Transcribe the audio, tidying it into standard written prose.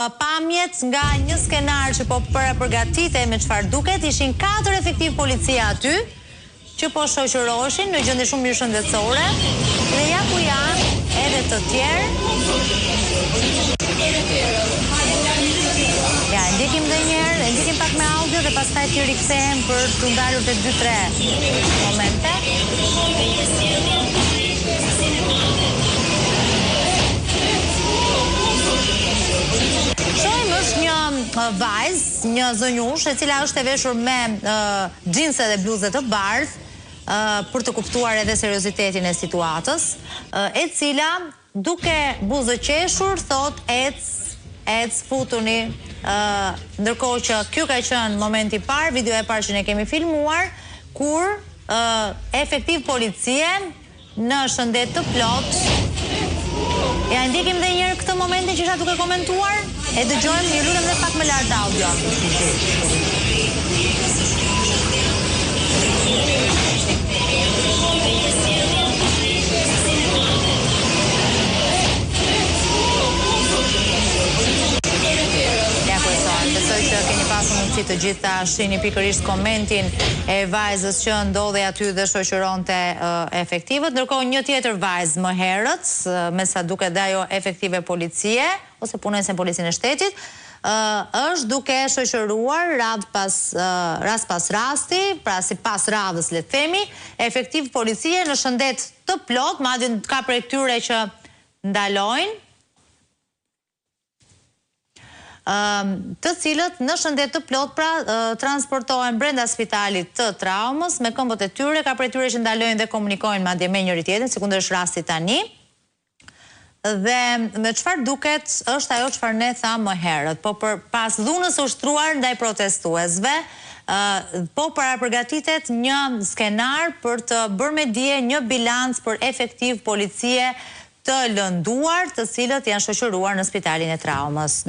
Pamjet nga një skenar që po përgatitej me çfarë duket, ishin 4 efektiv policia aty që po shoqëroheshin në gjendje shumë mirëshëndetësore dhe ja ku janë edhe të tjerë. Ja, ndjekim edhe një herë, ndjekim pak me audio dhe pastaj të rikthehem për të ndalur te 2-3 momente. Është një vajzë, një zonjush, e cila është e veshur me xhinse dhe bluze të bardhë për të kuptuar edhe seriozitetin e situatës, e cila duke buzë qeshur thot ec futuni, ndërkohë që ky ka qenë momenti i parë, video e parë që ne kemi filmuar, kur efektiv policie në shëndet të plot. Ja, ndjekim dhe njërë këtë momentin që isha duke komentuar, e dëgjojmë, një lutem dhe pak më lart audio. Besoj që keni pasur mundësi të gjithë ta shihni pikërisht komentin e vajzës që ndodhej aty dhe shoqëronte efektivët, ndërkohë një tjetër vajzë më herët, me sa duket dhe ajo efektive policie ose punonjëse në policinë e shtetit, është duke shoqëruar rast pas rasti, pra sipas radhës le të themi, efektiv policie në shëndet të plot, madje ka prej këtyre që ndalojnë, të cilët në shëndet të plot pra transportohen brenda spitalit të traumës me këmbët e tyre, ka prej tyre që ndalojnë dhe komunikojnë madje me njëri tjetrin, sikur është rasti tani. Dhe me çfarë duket është ajo çfarë ne thamë më herët, po pas dhunës së ushtruar ndaj protestuesve, po përgatitet një skenar për të bërë me dije një bilanc për efektiv policie të lënduar, të cilët janë shoqëruar në spitalin e traumës.